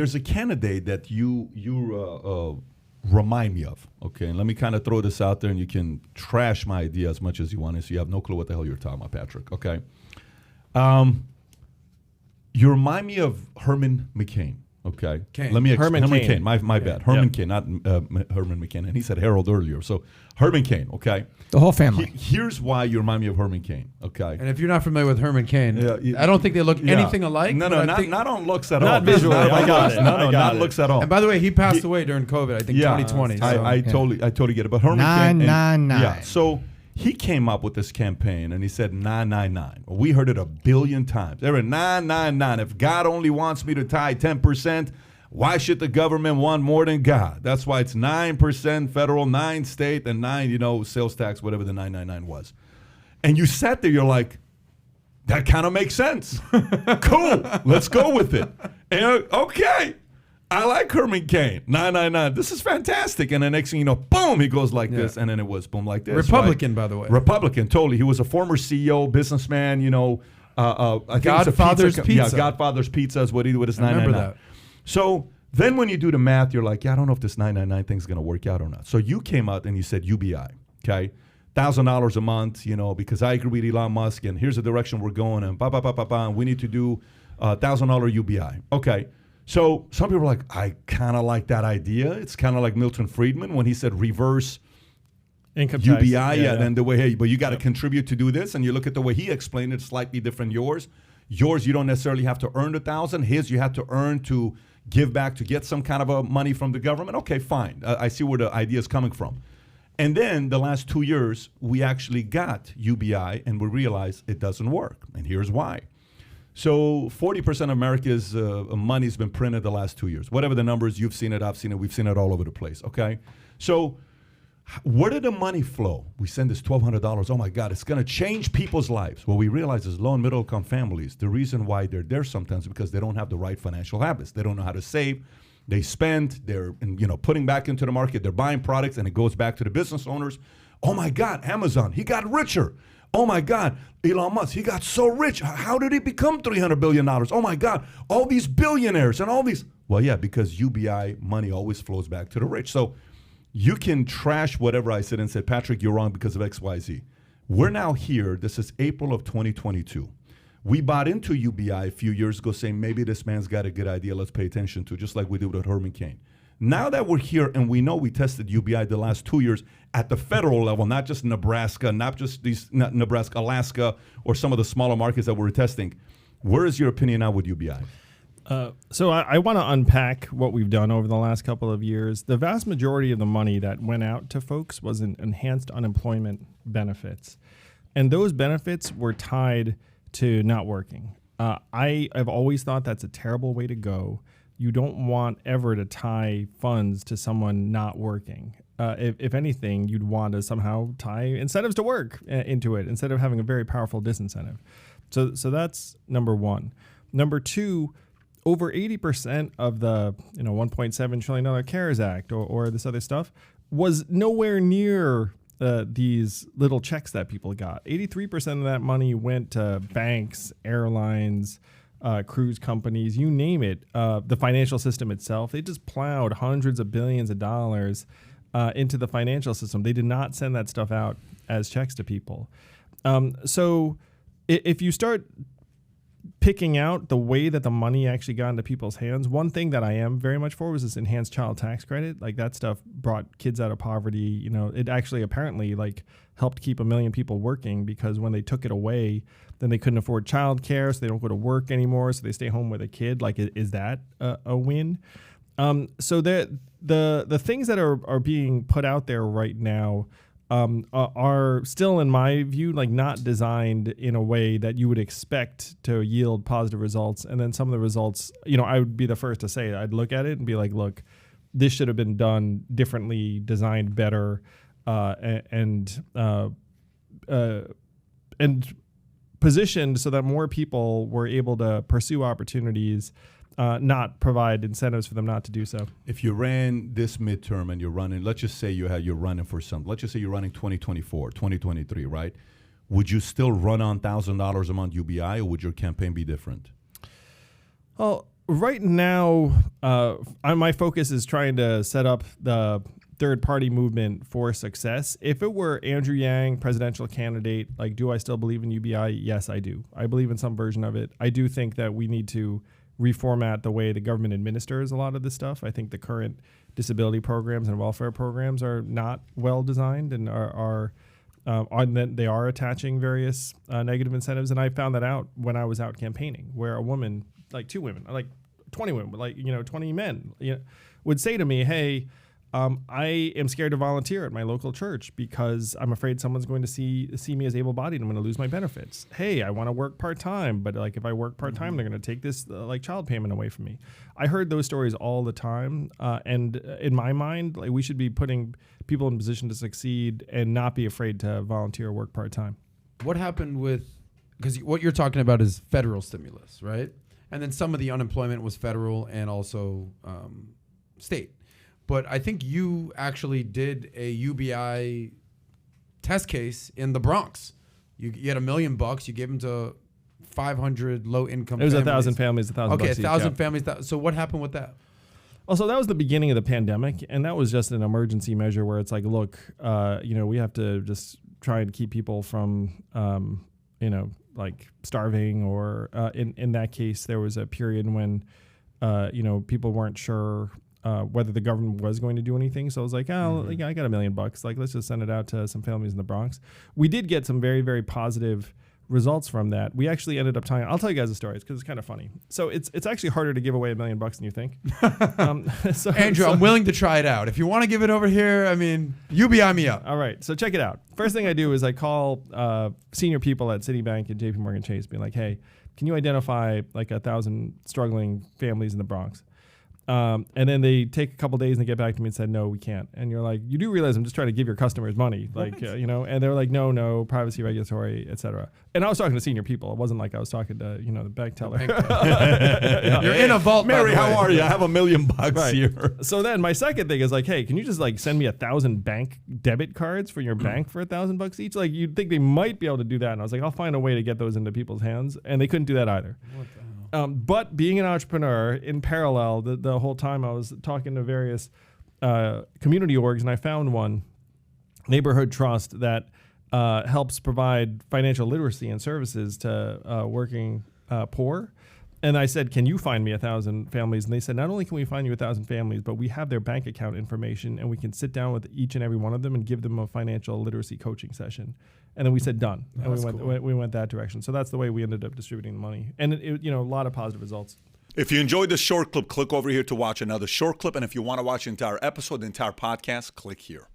there's a candidate that you remind me of. Okay, and let me kind of throw this out there, and you can trash my idea as much as you want, so you have no clue what the hell you're talking about, Patrick. Okay, you remind me of Herman McCain. Okay, Cain. Let me Herman Cain. My bad. Herman Yep. Cain, not Herman McCain. And he said Harold earlier. So Herman Cain. Okay, The whole family. Here's why you remind me of Herman Cain. Okay, And if you're not familiar with Herman Cain, Yeah, I don't think they look yeah. anything alike. No, but I not, think, not on looks at all. Not visually, Not I got looks. it. No, I got not it. looks at all. And by the way, he passed away during COVID. I think 2020. so- I totally get it. But Herman Cain, 999. yeah. So he came up with this campaign and he said 999. Well, we heard it a billion times. There were 999. If God only wants me to tie 10%, why should the government want more than God? That's why it's 9% federal, 9 state, and 9, sales tax, whatever the 999 was. And you sat there, you're like, that kind of makes sense. Cool, let's go with it. And okay, I like Herman Cain, 999. This is fantastic. And the next thing you know, boom, he goes like this, and then it was boom like this. Republican, right? by the way. Republican, totally. He was a former CEO, businessman. I think Godfather's it's a Pizza. Yeah, Godfather's Pizza is what he did with his I remember 999. that. So then when you do the math, you're like, yeah, I don't know if this 999 thing's going to work out or not. So you came out and you said UBI, okay? $1,000 a month, because I agree with Elon Musk, and here's the direction we're going, and and we need to do $1,000 UBI. Okay. So some people are like, I kind of like that idea. It's kind of like Milton Friedman when he said reverse Income UBI, tax. then the way, hey, but you got to contribute to do this, and you look at the way he explained it, slightly different yours. Yours, you don't necessarily have to earn the 1,000. His, you have to earn to give back to get some kind of a money from the government. Okay, fine. I see where the idea is coming from. And then the last 2 years, we actually got UBI, and we realized it doesn't work. And here's why. So 40% of America's money has been printed the last 2 years. Whatever the numbers, you've seen it, I've seen it, we've seen it all over the place, okay? So where did the money flow? We send this $1,200. Oh, my God, it's going to change people's lives. Well, we realize as low and middle income families, the reason why they're there sometimes is because they don't have the right financial habits. They don't know how to save. They spend. They're putting back into the market. They're buying products, and it goes back to the business owners. Oh, my God, Amazon, he got richer. Oh, my God, Elon Musk, he got so rich. How did he become $300 billion? Oh, my God, all these billionaires and all these. Well, yeah, because UBI money always flows back to the rich. So you can trash whatever I said and said, Patrick, you're wrong because of X, Y, Z. We're now here. This is April of 2022. We bought into UBI a few years ago saying maybe this man's got a good idea. Let's pay attention to, just like we did with Herman Cain. Now that we're here and we know we tested UBI the last 2 years at the federal level, not just Nebraska, not just Nebraska, Alaska, or some of the smaller markets that we're testing, where is your opinion now with UBI? So I want to unpack what we've done over the last couple of years. The vast majority of the money that went out to folks was in enhanced unemployment benefits. And those benefits were tied to not working. I've always thought that's a terrible way to go. You don't want ever to tie funds to someone not working. If anything, you'd want to somehow tie incentives to work into it instead of having a very powerful disincentive. So that's number one. Number two, over 80% of the $1.7 trillion CARES Act or this other stuff was nowhere near these little checks that people got. 83% of that money went to banks, airlines, cruise companies, you name it, the financial system itself. They just plowed hundreds of billions of dollars into the financial system. They did not send that stuff out as checks to people. So if you start picking out the way that the money actually got into people's hands, one thing that I am very much for was this enhanced child tax credit. Like that stuff brought kids out of poverty. It actually apparently helped keep 1 million people working, because when they took it away, then they couldn't afford childcare, so they don't go to work anymore, so they stay home with a kid. Is that a win? So the things that are being put out there right now are still, in my view, not designed in a way that you would expect to yield positive results. And then some of the results, I would be the first to say, I'd look at it and be like, look, this should have been done differently, designed better, and positioned so that more people were able to pursue opportunities, not provide incentives for them not to do so. If you ran this midterm and you're running, let's just say you're running for something. Let's just say you're running 2024, 2023, right? Would you still run on $1,000 a month UBI, or would your campaign be different? Well, right now, my focus is trying to set up the third-party movement for success. If it were Andrew Yang, presidential candidate, like, do I still believe in UBI? Yes, I do. I believe in some version of it. I do think that we need to reformat the way the government administers a lot of this stuff. I think the current disability programs and welfare programs are not well designed and they are attaching various negative incentives. And I found that out when I was out campaigning, where a woman, like 2 women, like 20 women, like 20 men, would say to me, "Hey, I am scared to volunteer at my local church because I'm afraid someone's going to see me as able-bodied. I'm going to lose my benefits. Hey, I want to work part-time, but like if I work part-time, they're going to take this like child payment away from me." I heard those stories all the time, and in my mind, like, we should be putting people in position to succeed and not be afraid to volunteer or work part-time. What happened with, because what you're talking about is federal stimulus, right? And then some of the unemployment was federal and also state. But I think you actually did a UBI test case in the Bronx. You had $1 million. You gave them to 500 low-income. It was families. 1,000 families, $1,000. Okay, each, 1,000 yeah. families. So what happened with that? Also, that was the beginning of the pandemic, and that was just an emergency measure where it's like, look, we have to just try and keep people from, like starving, or in that case, there was a period when, people weren't sure whether the government was going to do anything. So I was like, I got $1 million. Like, let's just send it out to some families in the Bronx. We did get some very, very positive results from that. We actually ended up tying. I'll tell you guys the stories because it's kind of funny. So it's actually harder to give away $1 million than you think. Andrew, I'm willing to try it out. If you want to give it over here, UBI me up. All right, so check it out. First thing I do is I call senior people at Citibank and JP Morgan Chase, being like, "Hey, can you identify like 1,000 struggling families in the Bronx?" And then they take a couple days and they get back to me and said, "No, we can't." And you're like, you do realize I'm just trying to give your customers money, like, and they're like, no, privacy, regulatory, et cetera. And I was talking to senior people. It wasn't like I was talking to, the bank teller. You're in a vault. Mary, how are you? I have $1 million right here. So then my second thing is like, hey, can you just like send me 1,000 bank debit cards for your bank for $1,000 each? Like, you'd think they might be able to do that. And I was like, I'll find a way to get those into people's hands. And they couldn't do that either. What the hell? But being an entrepreneur, in parallel, the whole time I was talking to various community orgs, and I found one, Neighborhood Trust, that helps provide financial literacy and services to working poor. And I said, "Can you find me 1,000 families?" And they said, "Not only can we find you 1,000 families, but we have their bank account information, and we can sit down with each and every one of them and give them a financial literacy coaching session." And then we said, "Done." And we went that direction. So that's the way we ended up distributing the money. And it a lot of positive results. If you enjoyed this short clip, click over here to watch another short clip. And if you want to watch the entire episode, the entire podcast, click here.